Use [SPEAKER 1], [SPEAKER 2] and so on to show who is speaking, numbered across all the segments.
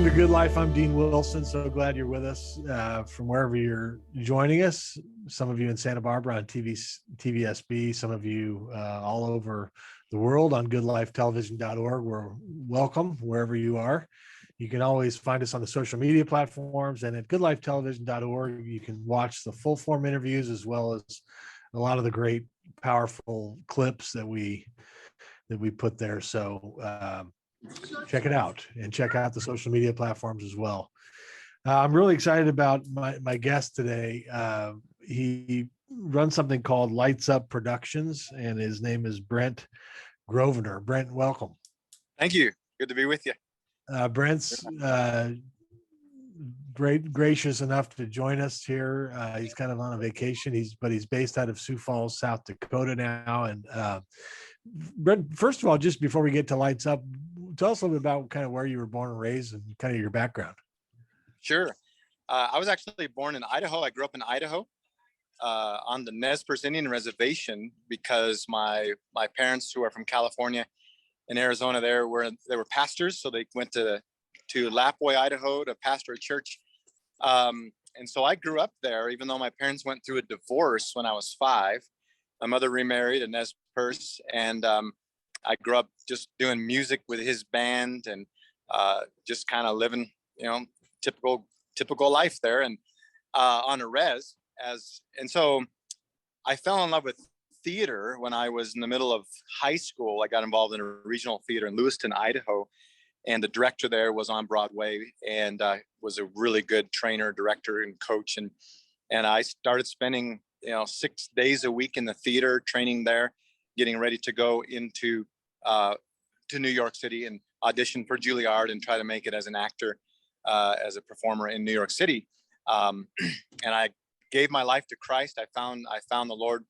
[SPEAKER 1] Welcome to Good Life. I'm Dean Wilson. So glad you're with us from wherever you're joining us. Some of you in Santa Barbara on TVSB, some of you all over the world on goodlifetelevision.org. We're welcome wherever you are. You can always find us on the social media platforms, and at goodlifetelevision.org, you can watch the full form interviews as well as a lot of the great, powerful clips that we put there. So check it out and check out the social media platforms as well. I'm really excited about my guest today. He runs something called Lights Up Productions, and his name is Brent Grosvenor. Brent, welcome.
[SPEAKER 2] Thank you. Good to be with you.
[SPEAKER 1] Brent's gracious enough to join us here. He's kind of on a vacation. He's based out of Sioux Falls, South Dakota now. And Brent, first of all, just before we get to Lights Up, tell us a little bit about kind of where you were born and raised and kind of your background.
[SPEAKER 2] Sure. I was actually born in Idaho. I grew up in Idaho on the Nez Perce Indian Reservation because my parents, who are from California and Arizona, they were pastors. So they went to Lapwai, Idaho to pastor a church. And so I grew up there, even though my parents went through a divorce when I was 5. My mother remarried in Nez Perce, and I grew up just doing music with his band and just kind of living, typical life there and on a res. And so I fell in love with theater when I was in the middle of high school. I got involved in a regional theater in Lewiston, Idaho, and the director there was on Broadway and was a really good trainer, director, and coach. And I started spending 6 days a week in the theater, training there, getting ready to go into to New York City and audition for Juilliard and try to make it as an actor, as a performer in New York City. And I gave my life to Christ. I found the Lord,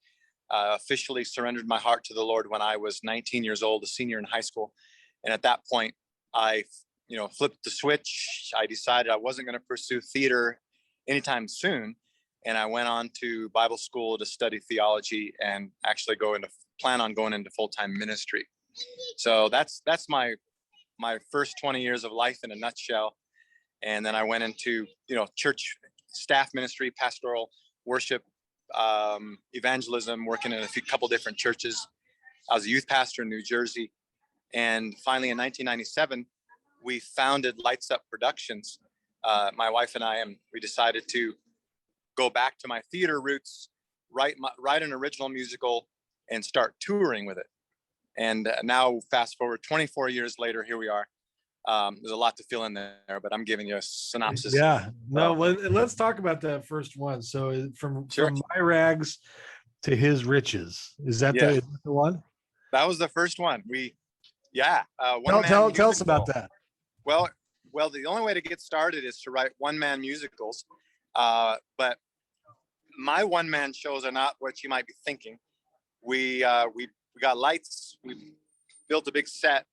[SPEAKER 2] officially surrendered my heart to the Lord when I was 19 years old, a senior in high school. And at that point, I flipped the switch. I decided I wasn't going to pursue theater anytime soon. And I went on to Bible school to study theology and actually plan on going into full-time ministry. So that's my first 20 years of life in a nutshell. And then I went into, church staff ministry, pastoral worship, evangelism, working in a couple different churches. I was a youth pastor in New Jersey. And finally in 1997, we founded Lights Up Productions. My wife and I, we decided to go back to my theater roots, write an original musical and start touring with it. And now fast forward 24 years later, here we are. There's a lot to fill in there, but I'm giving you a synopsis.
[SPEAKER 1] Yeah, no, let's talk about that first one. So from My Rags to His Riches, is that the one?
[SPEAKER 2] That was the first one.
[SPEAKER 1] Tell us about that.
[SPEAKER 2] Well, the only way to get started is to write one-man musicals. But my one-man shows are not what you might be thinking. We got lights. We built a big set,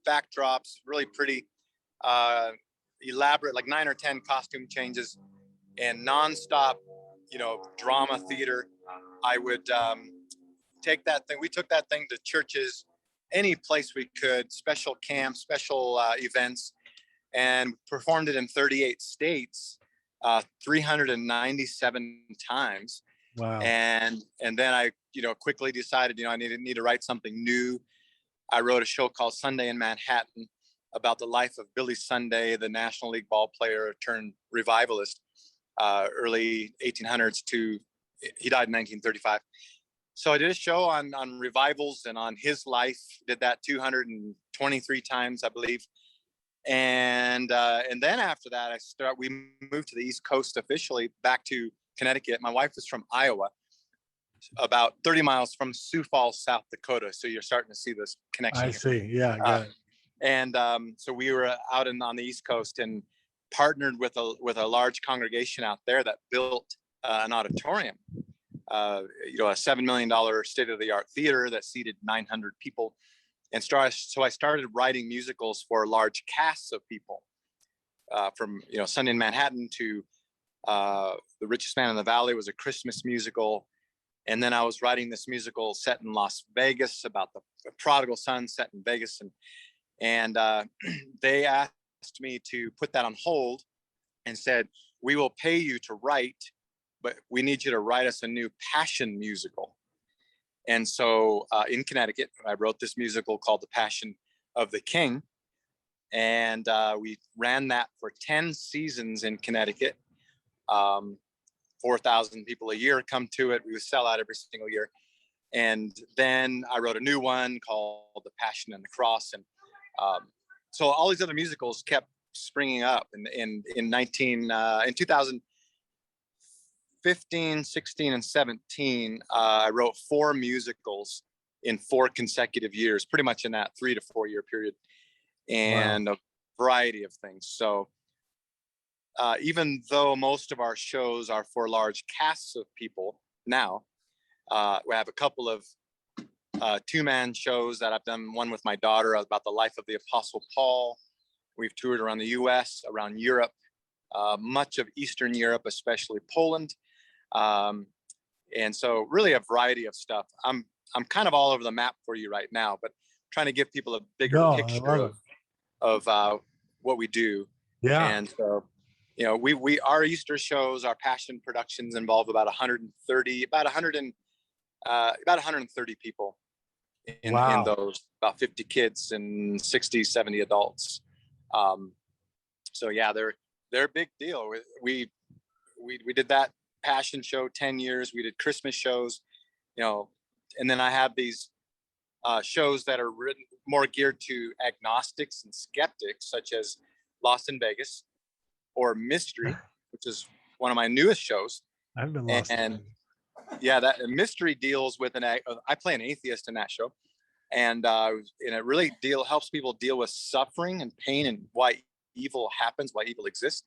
[SPEAKER 2] backdrops, really pretty, elaborate, like 9 or 10 costume changes, and nonstop, drama theater. I would take that thing. We took that thing to churches, any place we could, special camps, special events, and performed it in 38 states, 397 times.
[SPEAKER 1] Wow.
[SPEAKER 2] And then I, quickly decided, I need to write something new. I wrote a show called Sunday in Manhattan about the life of Billy Sunday, the National League ball player turned revivalist, early 1800s he died in 1935. So I did a show on revivals and on his life, did that 223 times, I believe. And then after that, we moved to the East Coast officially, back to Connecticut. My wife is from Iowa, about 30 miles from Sioux Falls, South Dakota. So you're starting to see this connection.
[SPEAKER 1] I see. Yeah. Got it.
[SPEAKER 2] And so we were out on the East Coast and partnered with a large congregation out there that built an auditorium, a $7 million state-of-the-art theater that seated 900 people. And so I started writing musicals for large casts of people, from Sunday in Manhattan to The Richest Man in the Valley was a Christmas musical. And then I was writing this musical set in Las Vegas about the prodigal son set in Vegas. And they asked asked me to put that on hold and said, we will pay you to write, but we need you to write us a new Passion musical. And so in Connecticut, I wrote this musical called The Passion of the King. And we ran that for 10 seasons in Connecticut. 4,000 people a year come to it. We would sell out every single year. And then I wrote a new one called The Passion and the Cross. And so all these other musicals kept springing up. In 2015, 16, and 17, I wrote 4 musicals in 4 consecutive years, pretty much in that 3 to 4 year period, and a variety of things. So even though most of our shows are for large casts of people now, we have a couple of 2-man shows that I've done, one with my daughter about the life of the Apostle Paul. We've toured around the US, around Europe, much of Eastern Europe, especially Poland. And so really a variety of stuff. I'm kind of all over the map for you right now, but trying to give people a bigger picture of what we do.
[SPEAKER 1] Yeah.
[SPEAKER 2] And so, you know, we our Easter shows, our Passion productions involve about 130 people in those, about 50 kids and 60, 70 adults. So yeah, they're a big deal. We did that Passion show 10 years. We did Christmas shows, you know, and then I have these shows that are written more geared to agnostics and skeptics, such as Lost in Vegas or Mystery, which is one of my newest shows.
[SPEAKER 1] I've been lost.
[SPEAKER 2] And yeah, that Mystery deals with I play an atheist in that show, and it really helps people deal with suffering and pain and why evil happens, why evil exists,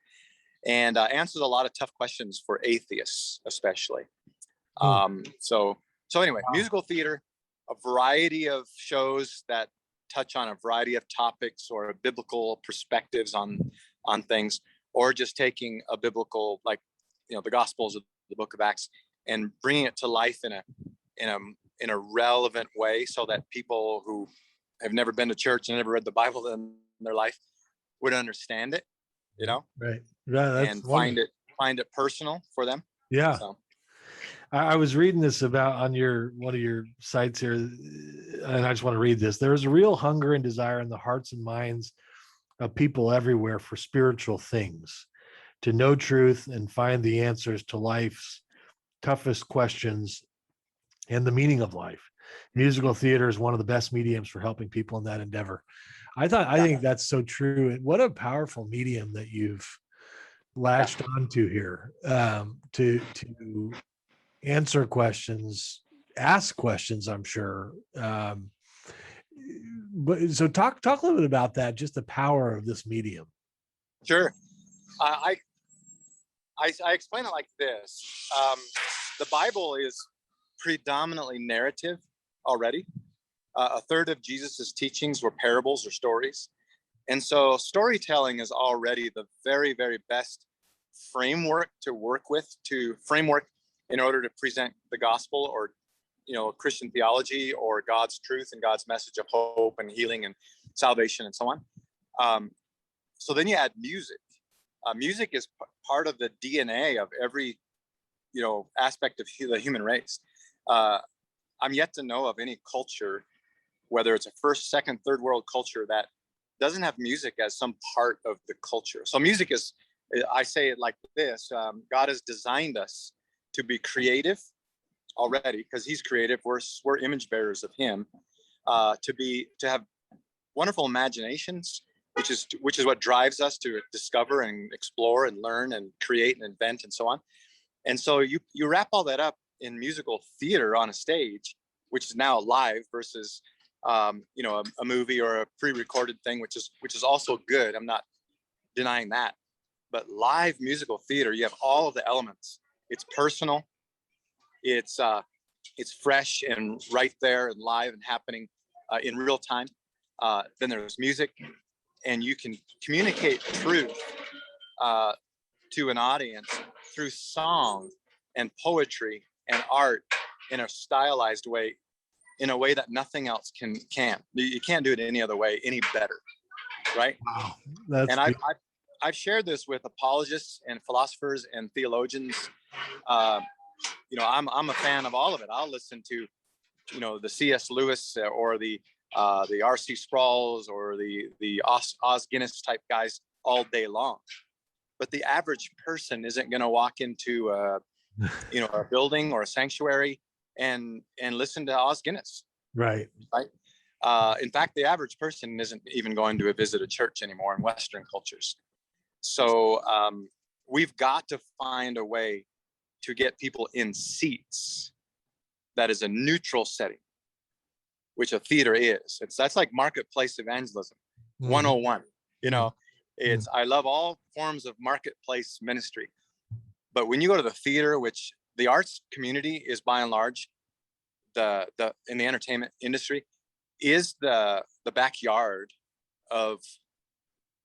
[SPEAKER 2] and answers a lot of tough questions for atheists, especially. So anyway, musical theater, a variety of shows that touch on a variety of topics or biblical perspectives on things, or just taking a biblical, like, you know, the Gospels of the Book of Acts, and bringing it to life in a relevant way, so that people who have never been to church and never read the Bible in their life would understand it, you know,
[SPEAKER 1] right? Yeah,
[SPEAKER 2] and find it personal for them.
[SPEAKER 1] Yeah.
[SPEAKER 2] So.
[SPEAKER 1] I was reading this about on one of your sites here, and I just want to read this. There is a real hunger and desire in the hearts and minds of people everywhere for spiritual things, to know truth and find the answers to life's toughest questions and the meaning of life. Musical theater is one of the best mediums for helping people in that endeavor. I think that's so true. And what a powerful medium that you've latched onto here, to answer questions, ask questions, I'm sure. But so talk a little bit about that, just the power of this medium.
[SPEAKER 2] Sure. I explain it like this. The Bible is predominantly narrative already. A third of Jesus's teachings were parables or stories. And so storytelling is already the very, very best framework to work with, in order to present the gospel, or, you know, Christian theology, or God's truth and God's message of hope and healing and salvation and so on. So then you add music. Music is part of the DNA of every, you know, aspect of the human race. I'm yet to know of any culture, whether it's a first, second, third world culture, that doesn't have music as some part of the culture. So music is, I say it like this, God has designed us to be creative already, because he's creative. We're image bearers of him, to have wonderful imaginations, which is what drives us to discover and explore and learn and create and invent and so on. And so you wrap all that up in musical theater on a stage, which is now live versus you know, a movie or a pre-recorded thing, which is also good. I'm not denying that. But live musical theater, you have all of the elements. It's personal. It's fresh and right there and live and happening in real time. Then there's music, and you can communicate truth to an audience through song and poetry and art in a stylized way, in a way that nothing else can. You can't do it any other way any better. right?
[SPEAKER 1] Wow, that's
[SPEAKER 2] And I've shared this with apologists and philosophers and theologians. Uh, I'm a fan of all of it. I'll listen to, the C.S. Lewis or the R.C. Sprouls or the Os Guinness type guys all day long. But the average person isn't going to walk into a building or a sanctuary and listen to Os Guinness.
[SPEAKER 1] right.
[SPEAKER 2] In fact, the average person isn't even going to visit a church anymore in Western cultures. So we've got to find a way to get people in seats that is a neutral setting, which a theater is. That's like marketplace evangelism 101. I love all forms of marketplace ministry. But when you go to the theater, which the arts community is by and large, in the entertainment industry, is the backyard of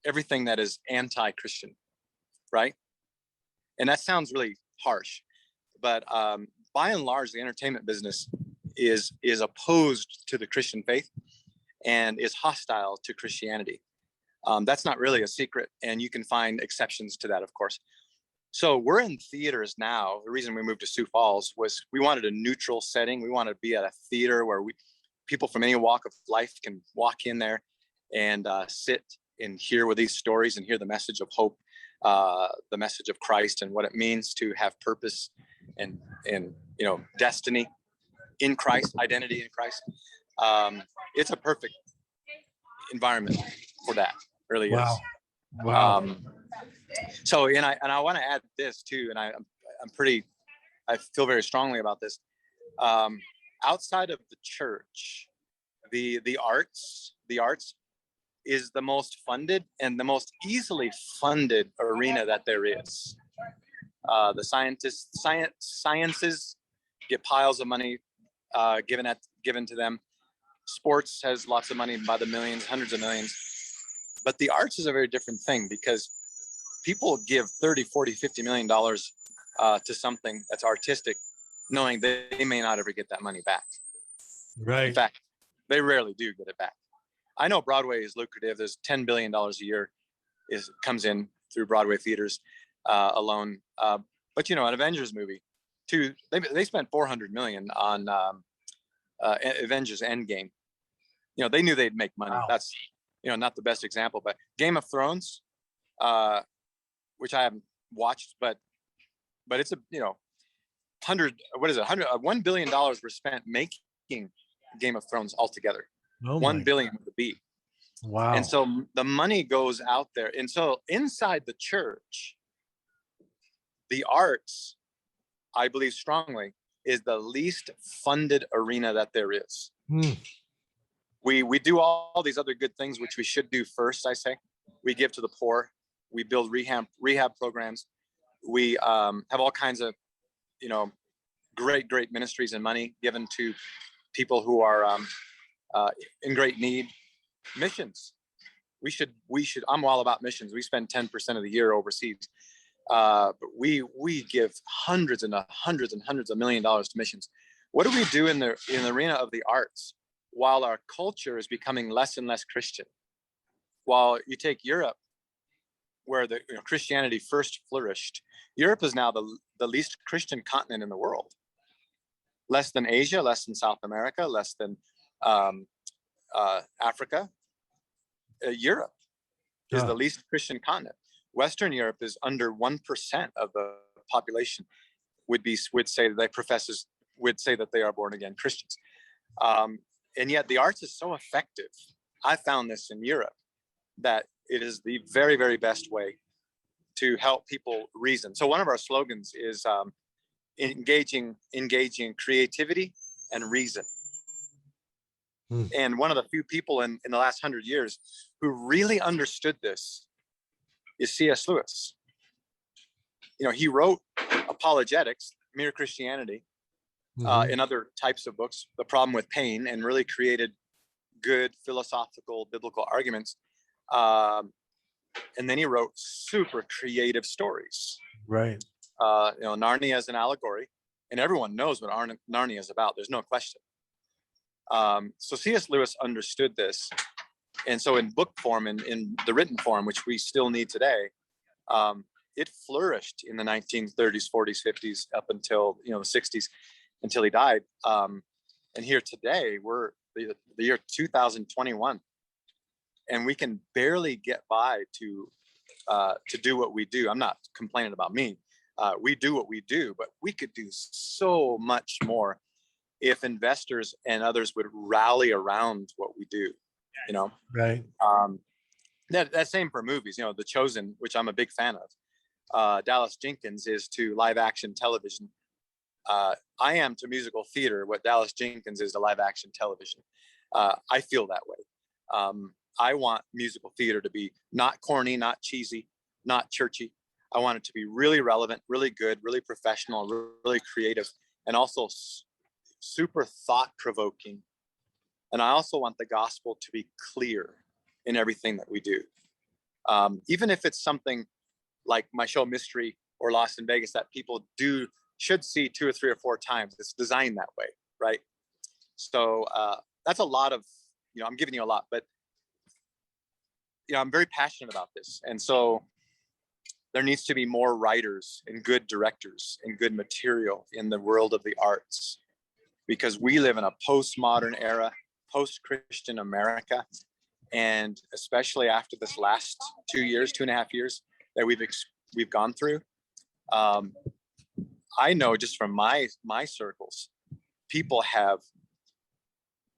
[SPEAKER 2] everything that is anti-Christian, right? And that sounds really harsh, but by and large, the entertainment business is opposed to the Christian faith and is hostile to Christianity. That's not really a secret, and you can find exceptions to that, of course. So we're in theaters now. The reason we moved to Sioux Falls was we wanted a neutral setting. We wanted to be at a theater where people from any walk of life can walk in there and sit and hear with these stories and hear the message of hope, the message of Christ and what it means to have purpose and destiny in Christ, identity in Christ. It's a perfect environment for that. Really is.
[SPEAKER 1] Wow.
[SPEAKER 2] So, and I want to add this too, and I feel very strongly about this. Outside of the church, the arts is the most funded and the most easily funded arena that there is. The sciences get piles of money given to them. Sports has lots of money by the millions, hundreds of millions. But the arts is a very different thing because people give 30, 40, 50 million dollars to something that's artistic, knowing they may not ever get that money back.
[SPEAKER 1] Right.
[SPEAKER 2] In fact, they rarely do get it back. I know Broadway is lucrative. There's $10 billion a year comes in through Broadway theaters alone. But an Avengers movie, they spent $400 million on Avengers Endgame. They knew they'd make money. Wow. That's not the best example, but Game of Thrones, which I haven't watched, but it's $1 billion were spent making Game of Thrones altogether. 1 billion with a B.
[SPEAKER 1] Wow.
[SPEAKER 2] And so the money goes out there. And so inside the church, the arts, I believe strongly, is the least funded arena that there is. We do all these other good things, which we should do first, I say. We give to the poor. We build rehab programs. We have all kinds of, great ministries and money given to people who are in great need. Missions. We should. I'm all about missions. We spend 10% of the year overseas. But we give hundreds and hundreds of $millions to missions. What do we do in the arena of the arts while our culture is becoming less and less Christian? While you take Europe, where the Christianity first flourished, Europe is now the least Christian continent in the world. Less than Asia, less than South America, less than Africa. Europe is the least Christian continent. Western Europe is under 1% of the population would say that they are born again Christians. And yet the arts is so effective. I found this in Europe, that it is the very, very best way to help people reason. So one of our slogans is engaging creativity and reason. And one of the few people in the last 100 years who really understood this is C.S. Lewis. He wrote Apologetics, Mere Christianity, and other types of books, The Problem with Pain, and really created good philosophical, biblical arguments. And then he wrote super creative stories.
[SPEAKER 1] Right.
[SPEAKER 2] Narnia is an allegory, and everyone knows what Narnia is about. There's no question. So C.S. Lewis understood this, And so in book form and in the written form, which we still need today, it flourished in the 1930s, 40s, 50s, up until, the 60s, until he died. And here today, we're the year 2021, and we can barely get by to do what we do. I'm not complaining about me. We do what we do, but we could do so much more if investors and others would rally around what we do.
[SPEAKER 1] Right.
[SPEAKER 2] That same for movies. The Chosen, which I'm a big fan of. Dallas Jenkins is to live action television. I am to musical theater what Dallas Jenkins is to live action television. I feel that way. I want musical theater to be not corny, not cheesy, not churchy. I want it to be really relevant, really good, really professional, really creative, and also super thought-provoking. And I also want the gospel to be clear in everything that we do. Even if it's something like my show Mystery or Lost in Vegas that people should see 2 or 3 or 4 times. It's designed that way, right? So that's a lot of, I'm giving you a lot, but I'm very passionate about this. And so there needs to be more writers and good directors and good material in the world of the arts, because we live in a postmodern era, post-Christian America. And especially after this last 2.5 years that we've gone through, I know just from my circles, people have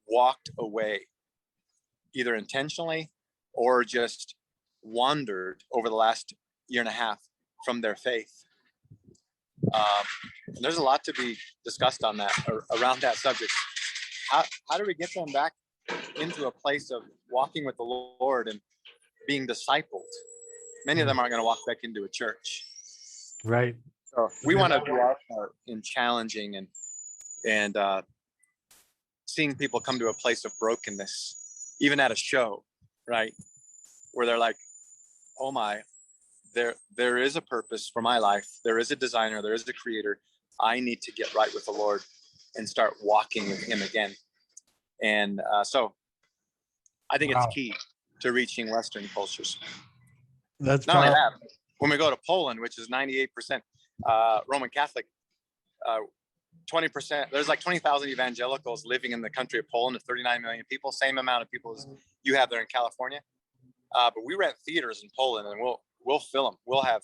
[SPEAKER 2] walked away, either intentionally or just wandered over the last 1.5 years from their faith. And there's a lot to be discussed on that, or around that subject. How do we get them back into a place of walking with the Lord and being discipled? Many of them aren't going to walk back into a church.
[SPEAKER 1] Right.
[SPEAKER 2] So we want to do our part in challenging and seeing people come to a place of brokenness, even at a show, right? Where they're like, oh my, there is a purpose for my life. There is a designer, there is a creator. I need to get right with the Lord and start walking with him again. And so I think it's key to reaching Western cultures.
[SPEAKER 1] That's
[SPEAKER 2] not only that, when we go to Poland, which is 98% Roman Catholic, 20%, there's like 20,000 evangelicals living in the country of Poland, of 39 million people, same amount of people as you have there in California. But we rent theaters in Poland, and we'll fill them. We'll have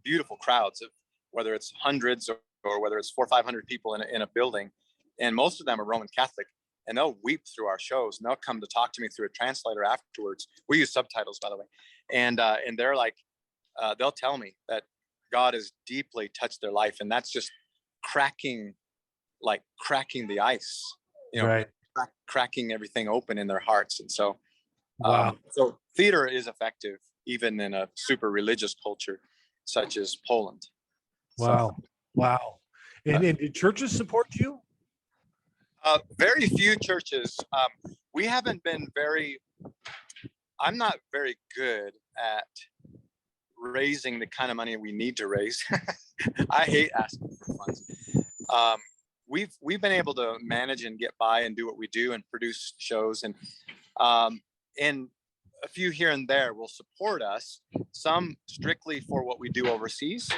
[SPEAKER 2] beautiful crowds, of whether it's hundreds or whether it's 400 or 500 people in a building. And most of them are Roman Catholic, and they'll weep through our shows, and they'll come to talk to me through a translator afterwards. We use subtitles, by the way. And they're like, they'll tell me that God has deeply touched their life, and that's just cracking the ice,
[SPEAKER 1] right.
[SPEAKER 2] cracking everything open in their hearts. And so,
[SPEAKER 1] wow.
[SPEAKER 2] So theater is effective even in a super religious culture such as Poland.
[SPEAKER 1] Wow.
[SPEAKER 2] So,
[SPEAKER 1] wow. And did churches support you?
[SPEAKER 2] Very few churches. We haven't been I'm not very good at raising the kind of money we need to raise. I hate asking for funds. We've been able to manage and get by and do what we do and produce shows, and a few here and there will support us, some strictly for what we do overseas.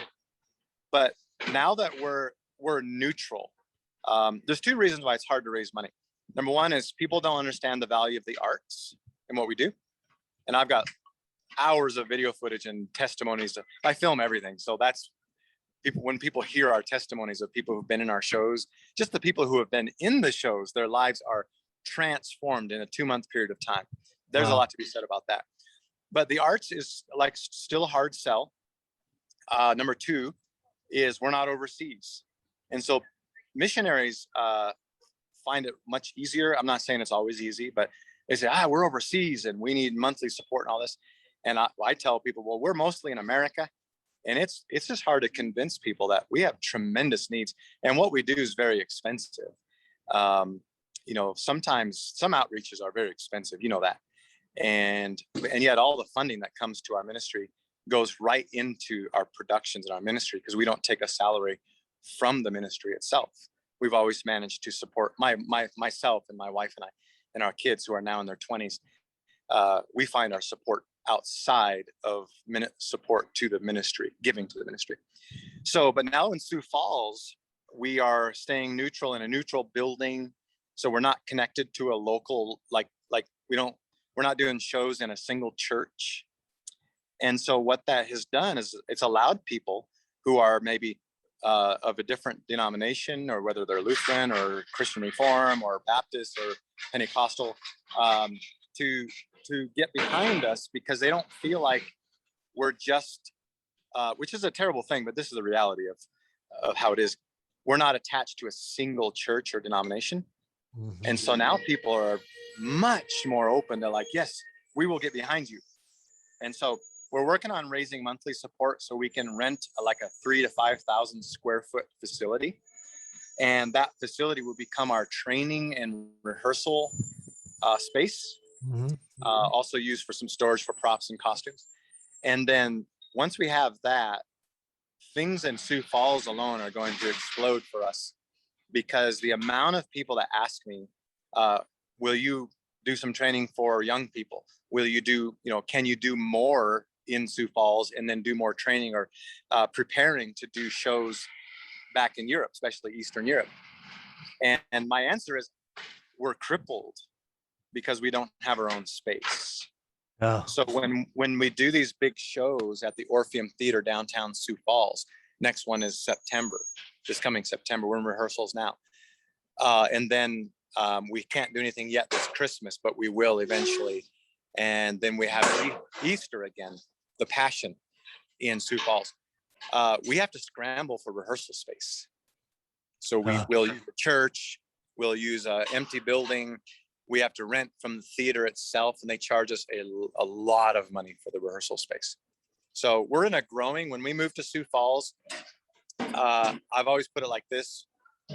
[SPEAKER 2] But now that we're neutral, there's 2 reasons why it's hard to raise money. Number one is people don't understand the value of the arts and what we do. And I've got hours of video footage and testimonies. I film everything. So that's when people hear our testimonies of people who've been in our shows, just the people who have been in the shows, their lives are transformed in a 2-month period of time. There's a lot to be said about that. But the arts is like still a hard sell. Number 2 is we're not overseas. And so missionaries find it much easier. I'm not saying it's always easy, but they say, we're overseas and we need monthly support and all this. And I tell people, well, we're mostly in America. And it's just hard to convince people that we have tremendous needs. And what we do is very expensive. Sometimes some outreaches are very expensive, that. And yet all the funding that comes to our ministry goes right into our productions and our ministry, because we don't take a salary from the ministry itself. We've always managed to support myself and my wife and I and our kids who are now in their 20s. we find our support outside of support to the ministry, giving to the ministry. So, but now in Sioux Falls, we are staying neutral in a neutral building. So we're not connected to a local, we're not doing shows in a single church. And so what that has done is it's allowed people who are maybe of a different denomination, or whether they're Lutheran or Christian Reform or Baptist or Pentecostal, to get behind us, because they don't feel like we're just, which is a terrible thing, but this is the reality of how it is. We're not attached to a single church or denomination. Mm-hmm. And so now people are much more open to like, yes, we will get behind you. And so we're working on raising monthly support so we can rent like a 3,000 to 5,000 square foot facility. And that facility will become our training and rehearsal space. Mm-hmm. Also used for some storage for props and costumes. And then once we have that, things in Sioux Falls alone are going to explode for us, because the amount of people that ask me, will you do some training for young people? Will you do, can you do more in Sioux Falls and then do more training, or preparing to do shows back in Europe, especially Eastern Europe? And my answer is, we're crippled because we don't have our own space. Oh. So when we do these big shows at the Orpheum Theater downtown Sioux Falls, next one is this coming September. We're in rehearsals now. And then we can't do anything yet this Christmas, but we will eventually. And then we have Easter again, the Passion in Sioux Falls. We have to scramble for rehearsal space. So we will use the church, we'll use an empty building. We have to rent from the theater itself, and they charge us a lot of money for the rehearsal space. So we're in a growing, when we moved to Sioux Falls, I've always put it like this.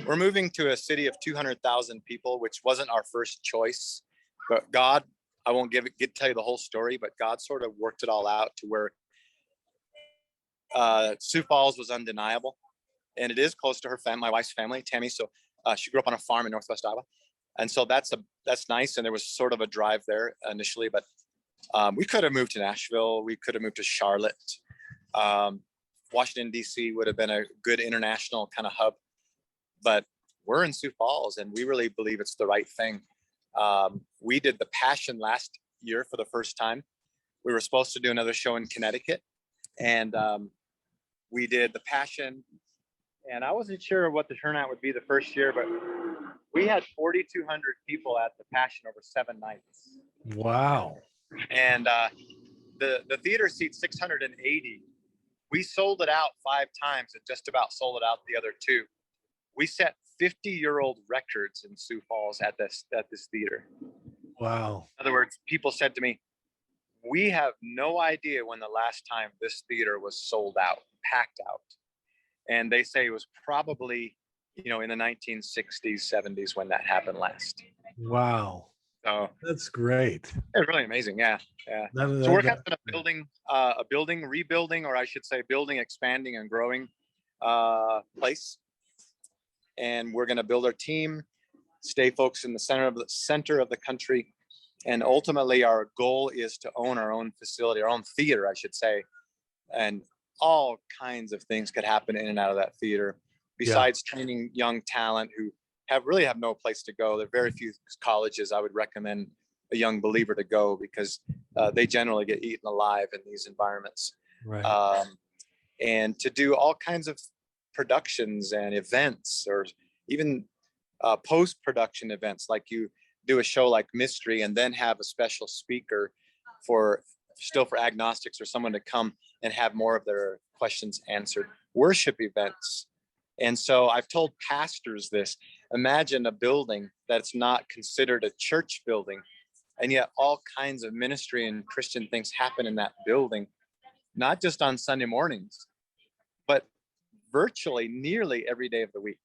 [SPEAKER 2] We're moving to a city of 200,000 people, which wasn't our first choice, but God, I won't tell you the whole story, but God sort of worked it all out to where Sioux Falls was undeniable. And it is close to her family, my wife's family, Tami. So she grew up on a farm in Northwest Iowa. And so that's nice. And there was sort of a drive there initially, but we could have moved to Nashville. We could have moved to Charlotte. Washington, D.C. would have been a good international kind of hub. But we're in Sioux Falls, and we really believe it's the right thing. We did the Passion last year for the first time. We were supposed to do another show in Connecticut, and we did the Passion. And I wasn't sure what the turnout would be the first year, but we had 4,200 people at the Passion over 7 nights.
[SPEAKER 1] Wow.
[SPEAKER 2] And the theater seats 680. We sold it out 5 times and just about sold it out the other 2. We set 50-year-old records in Sioux Falls at this theater.
[SPEAKER 1] Wow.
[SPEAKER 2] In other words, people said to me, we have no idea when the last time this theater was sold out, packed out. And they say it was probably, in the 1960s, 70s when that happened last.
[SPEAKER 1] Wow.
[SPEAKER 2] So
[SPEAKER 1] that's great.
[SPEAKER 2] It's really amazing. Yeah. So we're kind of in a building, rebuilding, or I should say building, expanding and growing place. And we're going to build our team, stay focused in the center of the country. And ultimately our goal is to own our own facility, our own theater, I should say. And all kinds of things could happen in and out of that theater, besides training young talent who really have no place to go. There are very few colleges I would recommend a young believer to go, because they generally get eaten alive in these environments.
[SPEAKER 1] Right.
[SPEAKER 2] And to do all kinds of productions and events, or even post-production events, like you do a show like Mystery and then have a special speaker for agnostics or someone to come and have more of their questions answered, worship events. And so I've told pastors this: imagine a building that's not considered a church building, and yet all kinds of ministry and Christian things happen in that building, not just on Sunday mornings, but virtually nearly every day of the week.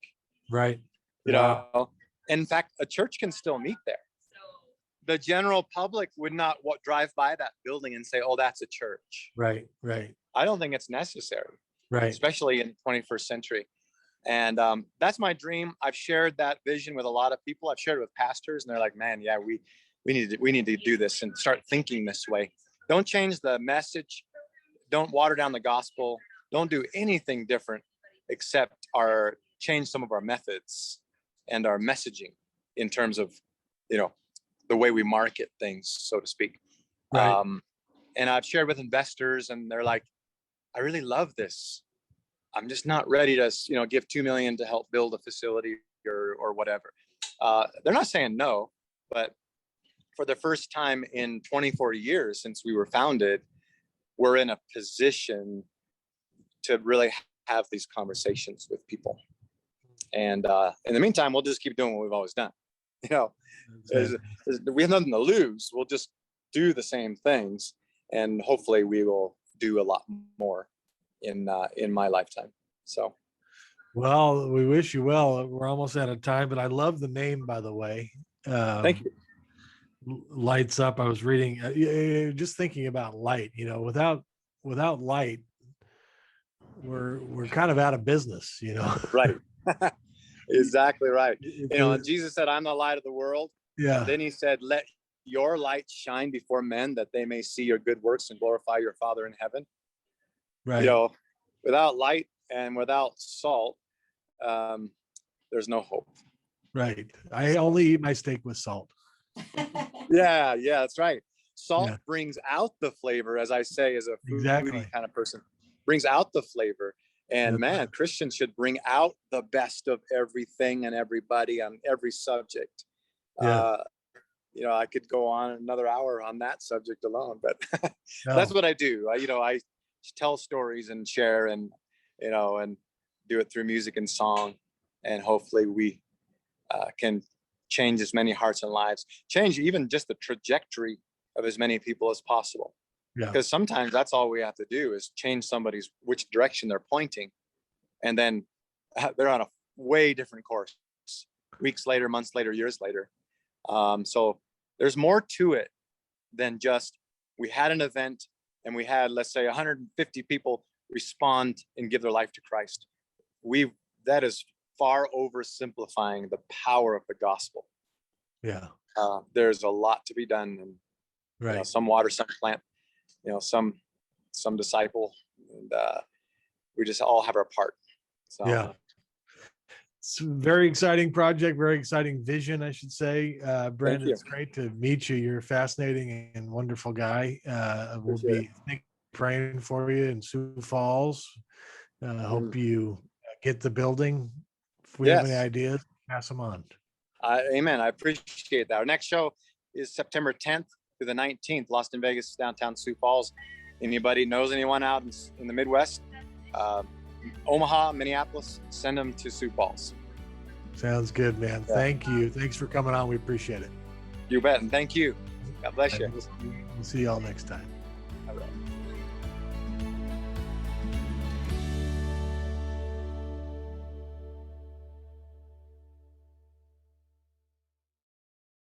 [SPEAKER 1] Right.
[SPEAKER 2] You know, in fact, a church can still meet there. The general public would not drive by that building and say, oh, that's a church.
[SPEAKER 1] Right.
[SPEAKER 2] I don't think it's necessary.
[SPEAKER 1] Right.
[SPEAKER 2] Especially in the 21st century. And that's my dream. I've shared that vision with a lot of people. I've shared it with pastors, and they're like, man, yeah, we need to do this and start thinking this way. Don't change the message. Don't water down the gospel. Don't do anything different except change some of our methods and our messaging in terms of, the way we market things, so to speak.
[SPEAKER 1] Right.
[SPEAKER 2] And I've shared with investors, and they're like, I really love this. I'm just not ready to, give 2 million to help build a facility or whatever. They're not saying no, but for the first time in 24 years since we were founded, we're in a position to really have these conversations with people. And in the meantime, we'll just keep doing what we've always done. We have nothing to lose. We'll just do the same things, and hopefully we will do a lot more in my lifetime. So,
[SPEAKER 1] well, we wish you well. We're almost out of time, but I love the name, by the way.
[SPEAKER 2] Thank you.
[SPEAKER 1] Lights Up. I was reading, just thinking about light. Without light, we're kind of out of business.
[SPEAKER 2] Right. Exactly right. Jesus said, "I'm the light of the world."
[SPEAKER 1] Yeah.
[SPEAKER 2] And then he said, "Let your light shine before men, that they may see your good works and glorify your Father in heaven."
[SPEAKER 1] Right.
[SPEAKER 2] Without light and without salt, there's no hope.
[SPEAKER 1] Right. I only eat my steak with salt.
[SPEAKER 2] Yeah, that's right. Salt brings out the flavor, as I say, as a foodie kind of person, brings out the flavor. And man, Christians should bring out the best of everything and everybody on every subject.
[SPEAKER 1] Yeah.
[SPEAKER 2] I could go on another hour on that subject alone, but that's what I do. I tell stories and share, and and do it through music and song, and hopefully we can change as many hearts and lives, change even just the trajectory of as many people as possible. Yeah. Because sometimes that's all we have to do is change which direction they're pointing, and then they're on a way different course weeks later, months later, years later. So there's more to it than just, we had an event and we had, let's say, 150 people respond and give their life to Christ. That is far oversimplifying the power of the gospel. Yeah. There's a lot to be done, and right. Some water, some plant, some disciple, and we just all have our part. So yeah. It's a very exciting project, very exciting vision, I should say. Brent, it's great to meet you. You're a fascinating and wonderful guy. We'll be praying for you in Sioux Falls. Hope you get the building. If we have any ideas, pass them on. Amen. I appreciate that. Our next show is September 10th through the 19th, Lost in Vegas, downtown Sioux Falls. Anybody knows anyone out in the Midwest, Omaha, Minneapolis, send them to Sioux Falls. Sounds good, man. Yeah. Thank you. Thanks for coming on. We appreciate it. You bet. And thank you. God bless you. We'll see you all next time. All right.